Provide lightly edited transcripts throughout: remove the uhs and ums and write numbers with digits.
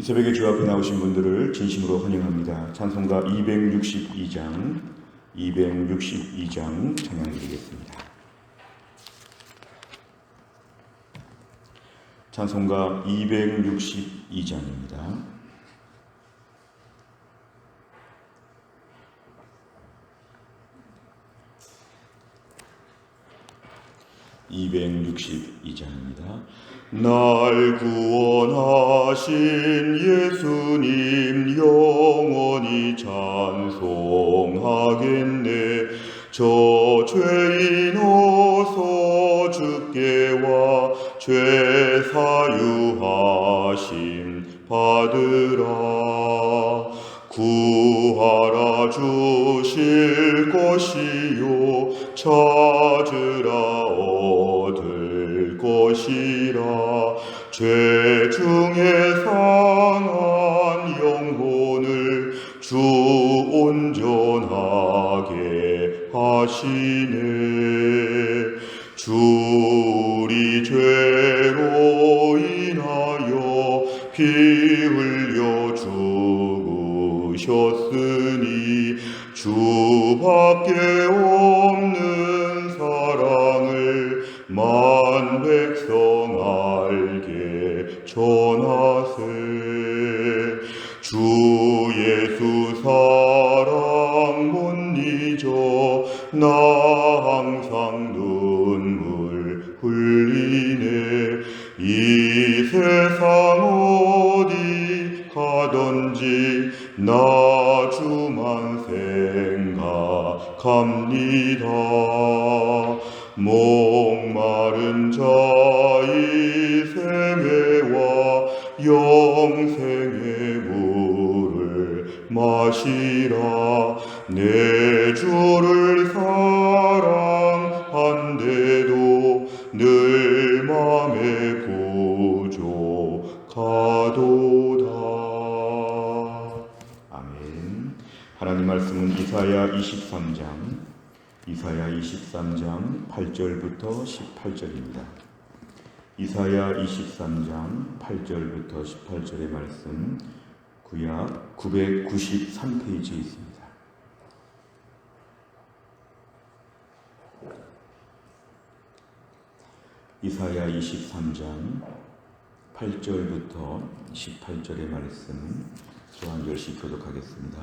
이 새벽에 주 앞에 나오신 분들을 진심으로 환영합니다. 찬송가 262장 찬양해 드리겠습니다. 찬송가 262장입니다. 날 구원하신 예수님 영원히 찬송하겠네. 저 죄인 어서 주께 와 죄 사유하심 받으라. 구하라 주실 것이요 찾으라 얻을 것이라. 죄 중에 상한 영혼을 주 온전하게 하시네. 주 우리 죄로 인하여 피 흘려 죽으셨으니 주밖에 없는 사랑을 만 백성 알게 전하세. 주 예수 사랑 못 잊어 나 항상 눈물 흘리네. 이 세상 어디 가든지 나 주만 생각합니다. 목마른 자의 생애와 영생의 물을 마시라. 내 주를 사랑한데도 늘 맘에 부족하도다. 아멘. 하나님 말씀은 이사야 23장 8절부터 18절입니다. 이사야 23장 8절부터 18절의 말씀, 구약 993페이지에 있습니다. 이사야 23장 8절부터 18절의 말씀 저 한 절씩 교독하겠습니다.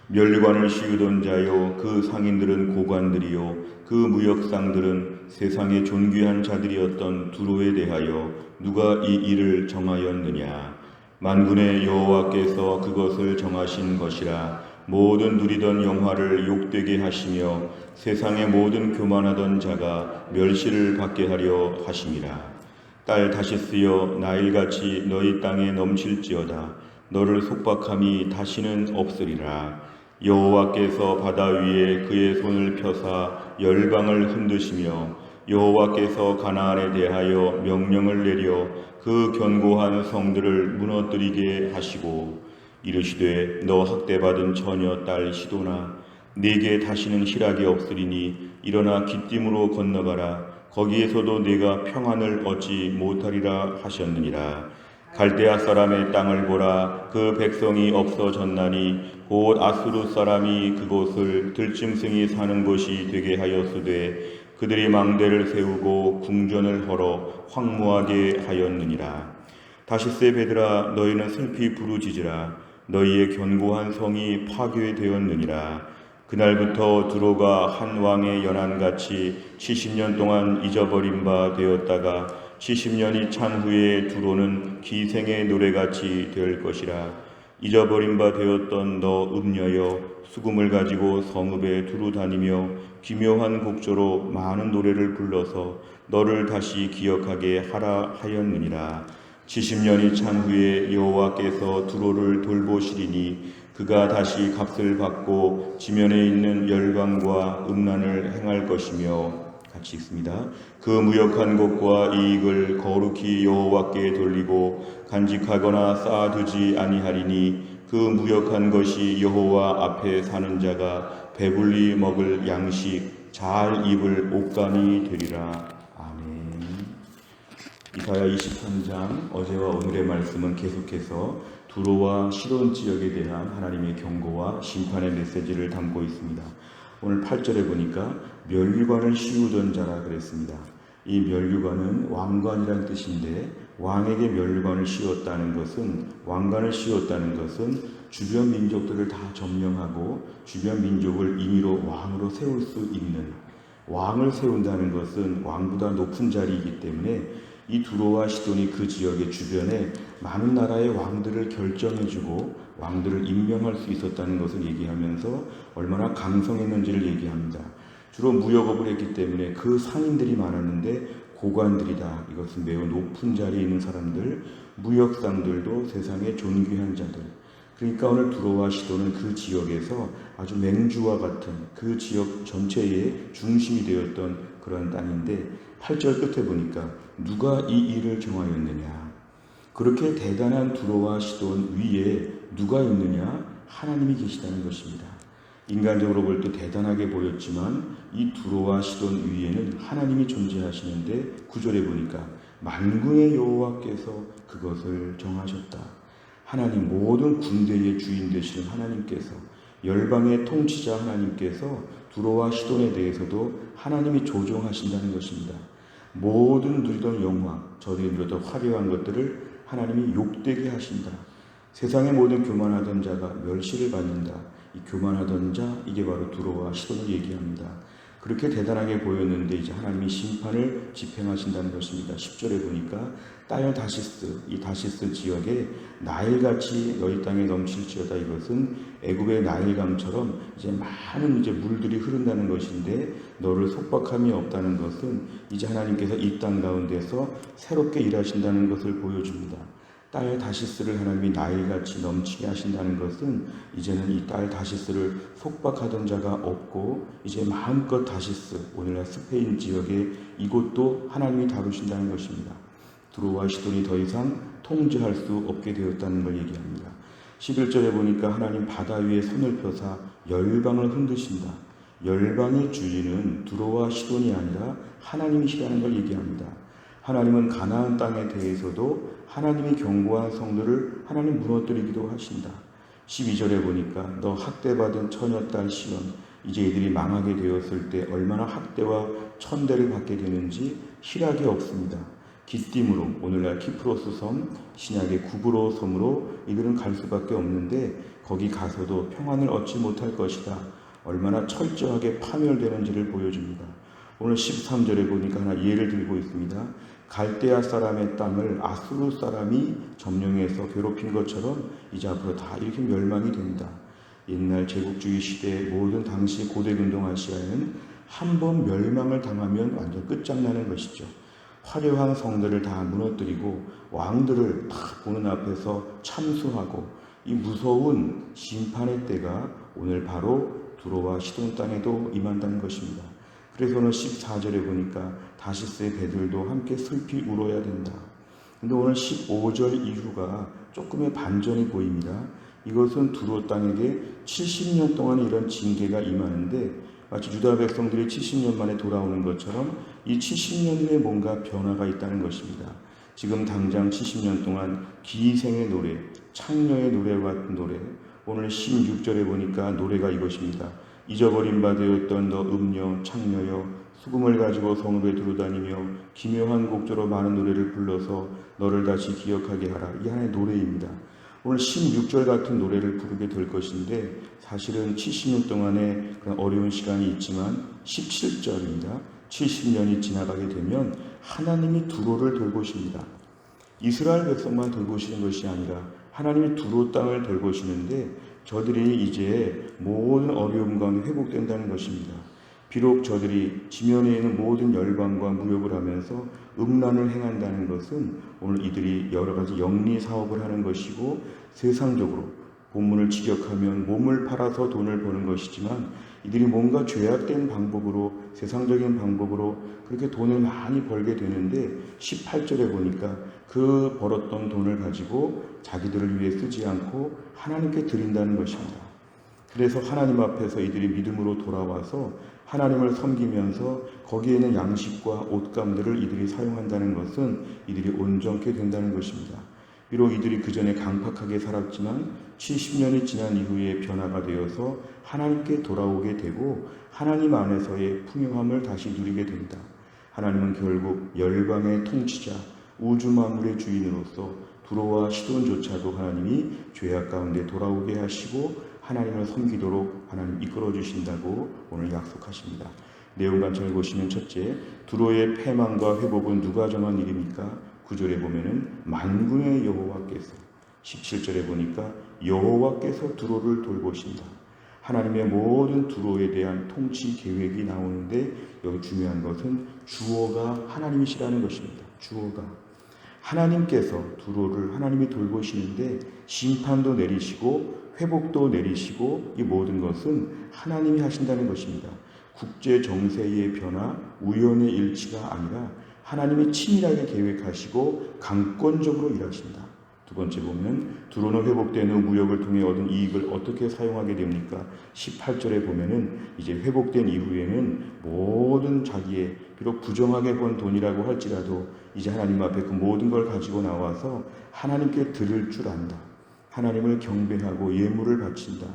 멸관을 씌우던 자요, 그 상인들은 고관들이요, 그 무역상들은 세상의 존귀한 자들이었던 두로에 대하여 누가 이 일을 정하였느냐? 만군의 여호와께서 그것을 정하신 것이라. 모든 누리던 영화를 욕되게 하시며 세상의 모든 교만하던 자가 멸시를 받게 하려 하심이라. 딸 다시스여, 나일같이 너희 땅에 넘칠지어다. 너를 속박함이 다시는 없으리라. 여호와께서 바다 위에 그의 손을 펴사 열방을 흔드시며 여호와께서 가나안에 대하여 명령을 내려 그 견고한 성들을 무너뜨리게 하시고 이르시되 너 학대받은 처녀 딸 시도나, 네게 다시는 희락이 없으리니 일어나 기띔으로 건너가라. 거기에서도 네가 평안을 얻지 못하리라 하셨느니라. 갈대아 사람의 땅을 보라. 그 백성이 없어졌나니 곧 아수르 사람이 그곳을 들짐승이 사는 곳이 되게 하였으되 그들이 망대를 세우고 궁전을 헐어 황무하게 하였느니라. 다시스의 베드라, 너희는 슬피 부르짖으라. 너희의 견고한 성이 파괴되었느니라. 그날부터 두로가 한 왕의 연한같이 70년 동안 잊어버린 바 되었다가 70년이 찬 후에 두로는 기생의 노래같이 될 것이라. 잊어버린 바 되었던 너 음녀여, 수금을 가지고 성읍에 두루 다니며 기묘한 곡조로 많은 노래를 불러서 너를 다시 기억하게 하라 하였느니라. 70년이 찬 후에 여호와께서 두로를 돌보시리니 그가 다시 값을 받고 지면에 있는 열방과 음란을 행할 것이며, 같이 읽습니다. 그 무역한 것과 이익을 거룩히 여호와께 돌리고 간직하거나 쌓아두지 아니하리니 그 무역한 것이 여호와 앞에 사는 자가 배불리 먹을 양식, 잘 입을 옷감이 되리라. 아멘. 이사야 23장 어제와 오늘의 말씀은 계속해서 두로와 시돈 지역에 대한 하나님의 경고와 심판의 메시지를 담고 있습니다. 오늘 8절에 보니까 면류관을 씌우던 자라 그랬습니다. 이 면류관은 왕관이라는 뜻인데 왕에게 면류관을 씌웠다는 것은 왕관을 씌웠다는 것은 주변 민족들을 다 점령하고 주변 민족을 임의로 왕으로 세울 수 있는 왕을 세운다는 것은 왕보다 높은 자리이기 때문에 이 두로와 시돈이 그 지역의 주변에 많은 나라의 왕들을 결정해주고 왕들을 임명할 수 있었다는 것을 얘기하면서 얼마나 강성했는지를 얘기합니다. 주로 무역업을 했기 때문에 그 상인들이 많았는데 고관들이다. 이것은 매우 높은 자리에 있는 사람들, 무역상들도 세상의 존귀한 자들. 그러니까 오늘 두로와 시돈은 그 지역에서 아주 맹주와 같은 그 지역 전체의 중심이 되었던 그런 땅인데 8절 끝에 보니까 누가 이 일을 정하였느냐. 그렇게 대단한 두로와 시돈 위에 누가 있느냐? 하나님이 계시다는 것입니다. 인간적으로 볼 때 대단하게 보였지만 이 두로와 시돈 위에는 하나님이 존재하시는데 9절에 보니까 만군의 여호와께서 그것을 정하셨다. 하나님 모든 군대의 주인 되시는 하나님께서 열방의 통치자 하나님께서 두로와 시돈에 대해서도 하나님이 조종하신다는 것입니다. 모든 누리던 영화, 저들이 누렸던 화려한 것들을 하나님이 욕되게 하신다. 세상의 모든 교만하던 자가 멸시를 받는다. 이 교만하던 자, 이게 바로 두로와 시돈을 얘기합니다. 그렇게 대단하게 보였는데 이제 하나님이 심판을 집행하신다는 것입니다. 10절에 보니까 딸 다시스, 이 다시스 지역에 나일같이 너희 땅에 넘칠지어다. 이것은 애굽의 나일강처럼 이제 많은 이제 물들이 흐른다는 것인데 너를 속박함이 없다는 것은 이제 하나님께서 이 땅 가운데서 새롭게 일하신다는 것을 보여줍니다. 딸 다시스를 하나님이 나일같이 넘치게 하신다는 것은 이제는 이 딸 다시스를 속박하던 자가 없고 이제 마음껏 다시스, 오늘날 스페인 지역의 이곳도 하나님이 다루신다는 것입니다. 두로와 시돈이 더 이상 통제할 수 없게 되었다는 걸 얘기합니다. 11절에 보니까 하나님 바다 위에 손을 펴사 열방을 흔드신다. 열방의 주인은 두로와 시돈이 아니라 하나님이시라는 걸 얘기합니다. 하나님은 가나안 땅에 대해서도 하나님이 경고한 성들을 하나님 무너뜨리기도 하신다. 12절에 보니까 너 학대받은 처녀딸 시온, 이제 이들이 망하게 되었을 때 얼마나 학대와 천대를 받게 되는지 희락이 없습니다. 기띔으로 오늘날 키프로스 섬, 신약의 구브로 섬으로 이들은 갈 수밖에 없는데 거기 가서도 평안을 얻지 못할 것이다. 얼마나 철저하게 파멸되는지를 보여줍니다. 오늘 13절에 보니까 하나 예를 들고 있습니다. 갈대아 사람의 땅을 아수르 사람이 점령해서 괴롭힌 것처럼 이제 앞으로 다 이렇게 멸망이 된다. 옛날 제국주의 시대의 모든 당시 고대 근동 아시아에는 한 번 멸망을 당하면 완전 끝장나는 것이죠. 화려한 성들을 다 무너뜨리고 왕들을 다 보는 앞에서 참수하고 이 무서운 심판의 때가 오늘 바로 두로와 시돈 땅에도 임한다는 것입니다. 그래서 오늘 14절에 보니까 다시스의 배들도 함께 슬피 울어야 된다. 근데 오늘 15절 이후가 조금의 반전이 보입니다. 이것은 두로 땅에게 70년 동안 이런 징계가 임하는데 마치 유다 백성들이 70년 만에 돌아오는 것처럼 이 70년 후에 뭔가 변화가 있다는 것입니다. 지금 당장 70년 동안 기생의 노래, 창녀의 노래와 같은 노래, 오늘 16절에 보니까 노래가 이것입니다. 잊어버린 바 되었던 너 음녀 창녀여 수금을 가지고 성읍에 두루다니며 기묘한 곡조로 많은 노래를 불러서 너를 다시 기억하게 하라. 이 하나의 노래입니다. 오늘 16절 같은 노래를 부르게 될 것인데 사실은 70년 동안의 그런 어려운 시간이 있지만 17절입니다. 70년이 지나가게 되면 하나님이 두로를 돌보십니다. 이스라엘 백성만 돌보시는 것이 아니라 하나님이 두로 땅을 돌보시는데 저들이 이제 모든 어려움 가운데 회복된다는 것입니다. 비록 저들이 지면에 있는 모든 열방과 무역을 하면서 음란을 행한다는 것은 오늘 이들이 여러 가지 영리 사업을 하는 것이고 세상적으로 본문을 직역하면 몸을 팔아서 돈을 버는 것이지만 이들이 뭔가 죄악된 방법으로 세상적인 방법으로 그렇게 돈을 많이 벌게 되는데 18절에 보니까 그 벌었던 돈을 가지고 자기들을 위해 쓰지 않고 하나님께 드린다는 것입니다. 그래서 하나님 앞에서 이들이 믿음으로 돌아와서 하나님을 섬기면서 거기에 있는 양식과 옷감들을 이들이 사용한다는 것은 이들이 온전케 된다는 것입니다. 비록 이들이 그 전에 강팍하게 살았지만 70년이 지난 이후에 변화가 되어서 하나님께 돌아오게 되고 하나님 안에서의 풍요함을 다시 누리게 된다. 하나님은 결국 열방의 통치자, 우주 만물의 주인으로서 두로와 시돈조차도 하나님이 죄악 가운데 돌아오게 하시고 하나님을 섬기도록 하나님 이끌어 주신다고 오늘 약속하십니다. 내용 관점을 보시면 첫째, 두로의 패망과 회복은 누가 정한 일입니까? 9절에 보면은 만군의 여호와께서, 17절에 보니까 여호와께서 두로를 돌보신다. 하나님의 모든 두로에 대한 통치 계획이 나오는데 여기 중요한 것은 주어가 하나님이시라는 것입니다. 주어가 하나님께서 두로를 하나님이 돌보시는데 심판도 내리시고 회복도 내리시고 이 모든 것은 하나님이 하신다는 것입니다. 국제 정세의 변화, 우연의 일치가 아니라 하나님이 치밀하게 계획하시고 강권적으로 일하신다. 두 번째 보면 두로는 회복된 후 무역을 통해 얻은 이익을 어떻게 사용하게 됩니까? 18절에 보면은 이제 회복된 이후에는 모든 자기의 비록 부정하게 번 돈이라고 할지라도 이제 하나님 앞에 그 모든 걸 가지고 나와서 하나님께 드릴 줄 안다. 하나님을 경배하고 예물을 바친다.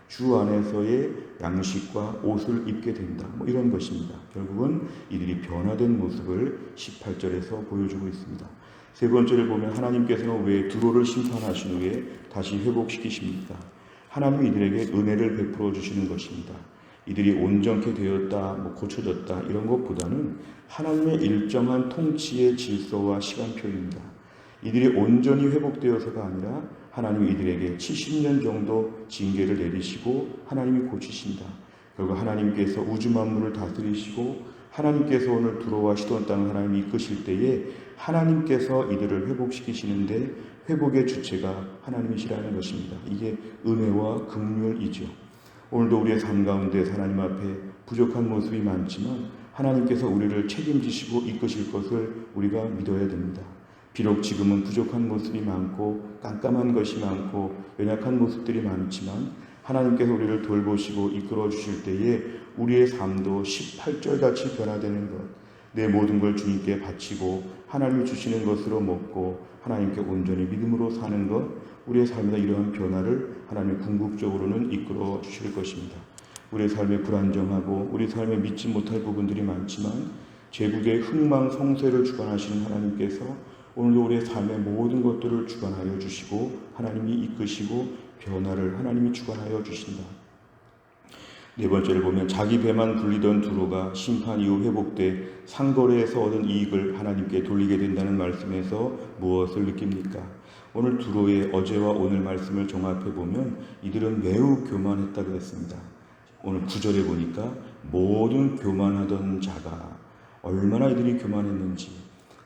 주 안에서의 양식과 옷을 입게 된다. 이런 것입니다. 결국은 이들이 변화된 모습을 18절에서 보여주고 있습니다. 세 번째를 보면 하나님께서는 왜 두로를 심판하신 후에 다시 회복시키십니까? 하나님이 이들에게 은혜를 베풀어 주시는 것입니다. 이들이 온전케 되었다, 고쳐졌다 이런 것보다는 하나님의 일정한 통치의 질서와 시간표입니다. 이들이 온전히 회복되어서가 아니라 하나님이 이들에게 70년 정도 징계를 내리시고 하나님이 고치신다. 결국 하나님께서 우주 만물을 다스리시고 하나님께서 오늘 두로와 시돈 땅을 하나님이 이끄실 때에 하나님께서 이들을 회복시키시는데 회복의 주체가 하나님이시라는 것입니다. 이게 은혜와 긍휼이죠. 오늘도 우리의 삶 가운데 하나님 앞에 부족한 모습이 많지만 하나님께서 우리를 책임지시고 이끄실 것을 우리가 믿어야 됩니다. 비록 지금은 부족한 모습이 많고 깜깜한 것이 많고 연약한 모습들이 많지만 하나님께서 우리를 돌보시고 이끌어 주실 때에 우리의 삶도 18절 같이 변화되는 것, 내 모든 걸 주님께 바치고 하나님이 주시는 것으로 먹고 하나님께 온전히 믿음으로 사는 것, 우리의 삶에서 이러한 변화를 하나님 궁극적으로는 이끌어 주실 것입니다. 우리의 삶에 불안정하고 우리 삶에 믿지 못할 부분들이 많지만 제국의 흥망성쇠를 주관하시는 하나님께서 오늘도 우리의 삶의 모든 것들을 주관하여 주시고 하나님이 이끄시고 변화를 하나님이 주관하여 주신다. 네 번째를 보면 자기 배만 불리던 두로가 심판 이후 회복돼 상거래에서 얻은 이익을 하나님께 돌리게 된다는 말씀에서 무엇을 느낍니까? 오늘 두로의 어제와 오늘 말씀을 종합해 보면 이들은 매우 교만했다 그랬습니다. 오늘 9절에 보니까 모든 교만하던 자가 얼마나 이들이 교만했는지,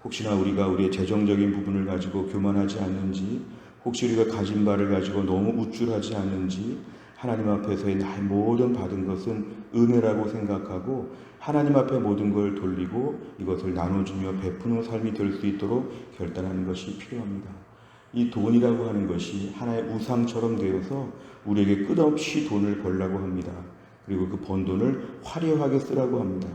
혹시나 우리가 우리의 재정적인 부분을 가지고 교만하지 않는지, 혹시 우리가 가진 바를 가지고 너무 우쭐하지 않는지, 하나님 앞에서의 나의 모든 받은 것은 은혜라고 생각하고 하나님 앞에 모든 걸 돌리고 이것을 나눠주며 베푸는 삶이 될 수 있도록 결단하는 것이 필요합니다. 이 돈이라고 하는 것이 하나의 우상처럼 되어서 우리에게 끝없이 돈을 벌라고 합니다. 그리고 그 번 돈을 화려하게 쓰라고 합니다.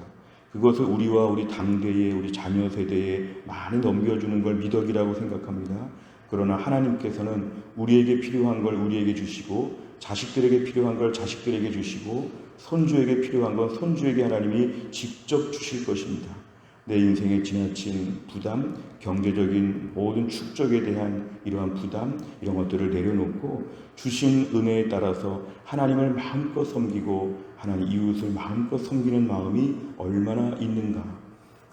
그것을 우리와 우리 당대에 우리 자녀 세대에 많이 넘겨주는 걸 미덕이라고 생각합니다. 그러나 하나님께서는 우리에게 필요한 걸 우리에게 주시고 자식들에게 필요한 걸 자식들에게 주시고 손주에게 필요한 건 손주에게 하나님이 직접 주실 것입니다. 내 인생에 지나친 부담, 경제적인 모든 축적에 대한 이러한 부담, 이런 것들을 내려놓고 주신 은혜에 따라서 하나님을 마음껏 섬기고 하나님 이웃을 마음껏 섬기는 마음이 얼마나 있는가.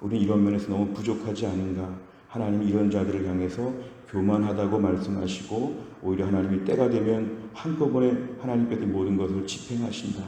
우리는 이런 면에서 너무 부족하지 않은가. 하나님 이런 자들을 향해서 교만하다고 말씀하시고 오히려 하나님이 때가 되면 한꺼번에 하나님께서 모든 것을 집행하신다.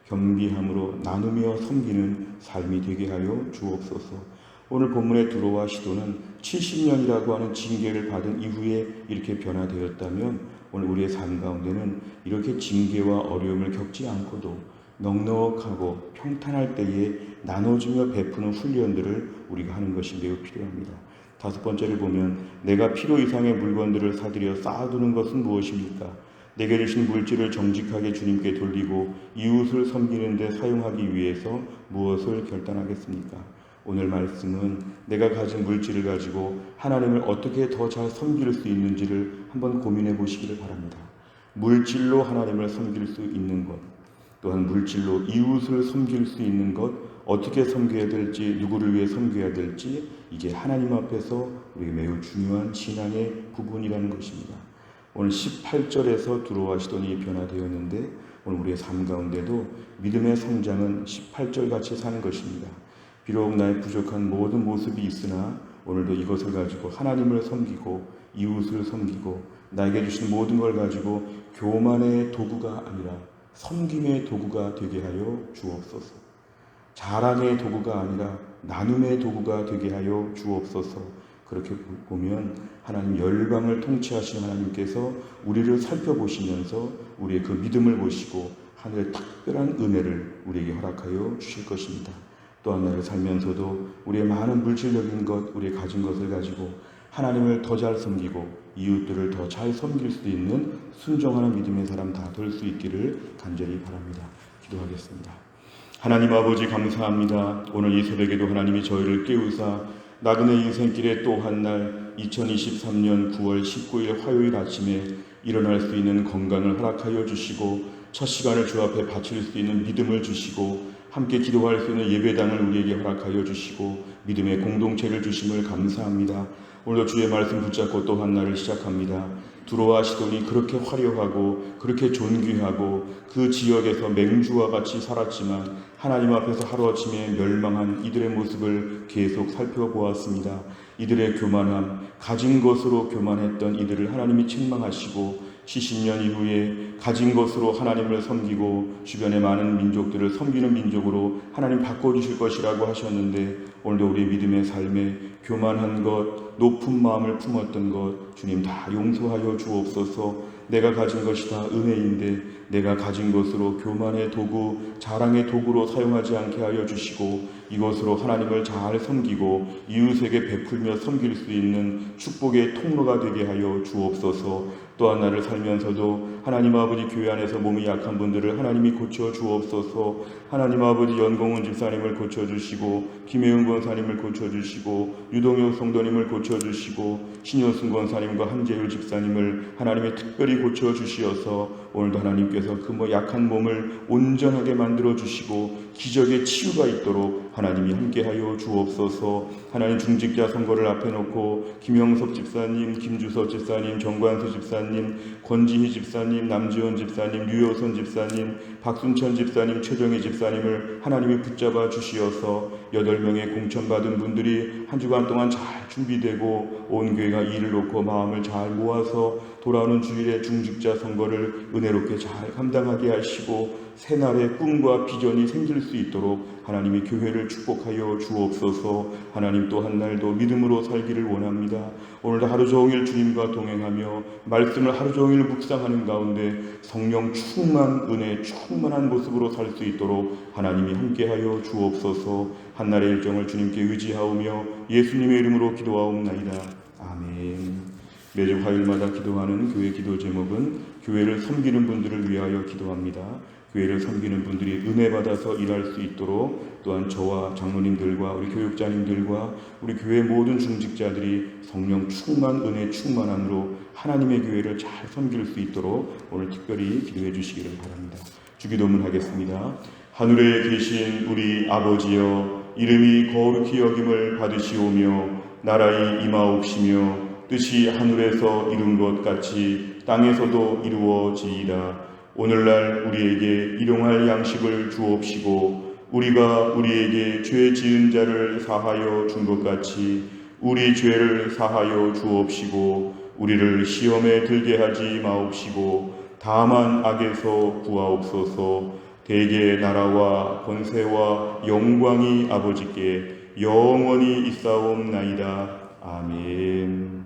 겸비함으로 나누며 섬기는 삶이 되게 하여 주옵소서. 오늘 본문의 두로와 시돈은 70년이라고 하는 징계를 받은 이후에 이렇게 변화되었다면 오늘 우리의 삶 가운데는 이렇게 징계와 어려움을 겪지 않고도 넉넉하고 평탄할 때에 나눠주며 베푸는 훈련들을 우리가 하는 것이 매우 필요합니다. 다섯 번째를 보면 내가 필요 이상의 물건들을 사들여 쌓아두는 것은 무엇입니까? 내게 주신 물질을 정직하게 주님께 돌리고 이웃을 섬기는 데 사용하기 위해서 무엇을 결단하겠습니까? 오늘 말씀은 내가 가진 물질을 가지고 하나님을 어떻게 더 잘 섬길 수 있는지를 한번 고민해 보시기를 바랍니다. 물질로 하나님을 섬길 수 있는 것, 또한 물질로 이웃을 섬길 수 있는 것, 어떻게 섬겨야 될지, 누구를 위해 섬겨야 될지, 이게 하나님 앞에서 우리에게 매우 중요한 신앙의 부분이라는 것입니다. 오늘 18절에서 들어와시더니 변화되었는데 오늘 우리의 삶 가운데도 믿음의 성장은 18절 같이 사는 것입니다. 비록 나의 부족한 모든 모습이 있으나 오늘도 이것을 가지고 하나님을 섬기고 이웃을 섬기고 나에게 주신 모든 걸 가지고 교만의 도구가 아니라 섬김의 도구가 되게 하여 주옵소서. 자랑의 도구가 아니라 나눔의 도구가 되게 하여 주옵소서. 그렇게 보면 하나님 열방을 통치하신 하나님께서 우리를 살펴보시면서 우리의 그 믿음을 보시고 하늘의 특별한 은혜를 우리에게 허락하여 주실 것입니다. 또한 나를 살면서도 우리의 많은 물질적인 것, 우리의 가진 것을 가지고 하나님을 더 잘 섬기고 이웃들을 더 잘 섬길 수 있는 순종하는 믿음의 사람 다 될 수 있기를 간절히 바랍니다. 기도하겠습니다. 하나님 아버지 감사합니다. 오늘 이 새벽에도 하나님이 저희를 깨우사 나그네 인생길에 또 한 날 2023년 9월 19일 화요일 아침에 일어날 수 있는 건강을 허락하여 주시고 첫 시간을 주 앞에 바칠 수 있는 믿음을 주시고 함께 기도할 수 있는 예배당을 우리에게 허락하여 주시고 믿음의 공동체를 주심을 감사합니다. 오늘도 주의 말씀 붙잡고 또 한 날을 시작합니다. 들어와시더니 그렇게 화려하고 그렇게 존귀하고 그 지역에서 맹주와 같이 살았지만 하나님 앞에서 하루아침에 멸망한 이들의 모습을 계속 살펴보았습니다. 이들의 교만함, 가진 것으로 교만했던 이들을 하나님이 책망하시고 70년 이후에 가진 것으로 하나님을 섬기고 주변의 많은 민족들을 섬기는 민족으로 하나님 바꿔주실 것이라고 하셨는데 오늘도 우리 믿음의 삶에 교만한 것, 높은 마음을 품었던 것 주님 다 용서하여 주옵소서. 내가 가진 것이 다 은혜인데 내가 가진 것으로 교만의 도구, 자랑의 도구로 사용하지 않게 하여 주시고 이것으로 하나님을 잘 섬기고 이웃에게 베풀며 섬길 수 있는 축복의 통로가 되게 하여 주옵소서. 또한 나를 살면서도 하나님 아버지 교회 안에서 몸이 약한 분들을 하나님이 고쳐 주옵소서. 하나님 아버지 연공훈 집사님을 고쳐주시고 김혜은 권사님을 고쳐주시고 유동혁 성도님을 고쳐주시고 신효승 권사님과 한재율 집사님을 하나님이 특별히 고쳐주시어서 오늘도 하나님께서 그 약한 몸을 온전하게 만들어주시고 기적의 치유가 있도록 하나님이 함께하여 주옵소서. 하나님 중직자 선거를 앞에 놓고 김영석 집사님, 김주석 집사님, 정관수 집사님, 권지희 집사님, 남지원 집사님, 류효선 집사님, 박순천 집사님, 최정희 집사님을 하나님이 붙잡아 주시어서 8명의 공천받은 분들이 한 주간 동안 잘 준비되고 온 교회가 일을 놓고 마음을 잘 모아서 돌아오는 주일에 중직자 선거를 은혜롭게 잘 감당하게 하시고 새날의 꿈과 비전이 생길 수 있도록 하나님이 교회를 축복하여 주옵소서. 하나님 또 한 날도 믿음으로 살기를 원합니다. 오늘도 하루 종일 주님과 동행하며 말씀을 하루 종일 묵상하는 가운데 성령 충만 은혜 충만한 모습으로 살 수 있도록 하나님이 함께하여 주옵소서. 한날의 일정을 주님께 의지하오며 예수님의 이름으로 기도하옵나이다. 아멘. 매주 화요일마다 기도하는 교회 기도 제목은 교회를 섬기는 분들을 위하여 기도합니다. 교회를 섬기는 분들이 은혜 받아서 일할 수 있도록 또한 저와 장로님들과 우리 교육자님들과 우리 교회 모든 중직자들이 성령 충만 은혜 충만함으로 하나님의 교회를 잘 섬길 수 있도록 오늘 특별히 기도해 주시기를 바랍니다. 주기도문 하겠습니다. 하늘에 계신 우리 아버지여, 이름이 거룩히 여김을 받으시오며 나라의 임하옵시며 뜻이 하늘에서 이룬 것 같이 땅에서도 이루어지이다. 오늘날 우리에게 일용할 양식을 주옵시고 우리가 우리에게 죄 지은 자를 사하여 준 것 같이 우리 죄를 사하여 주옵시고 우리를 시험에 들게 하지 마옵시고 다만 악에서 구하옵소서. 대개 나라와 권세와 영광이 아버지께 영원히 있사옵나이다. 아멘.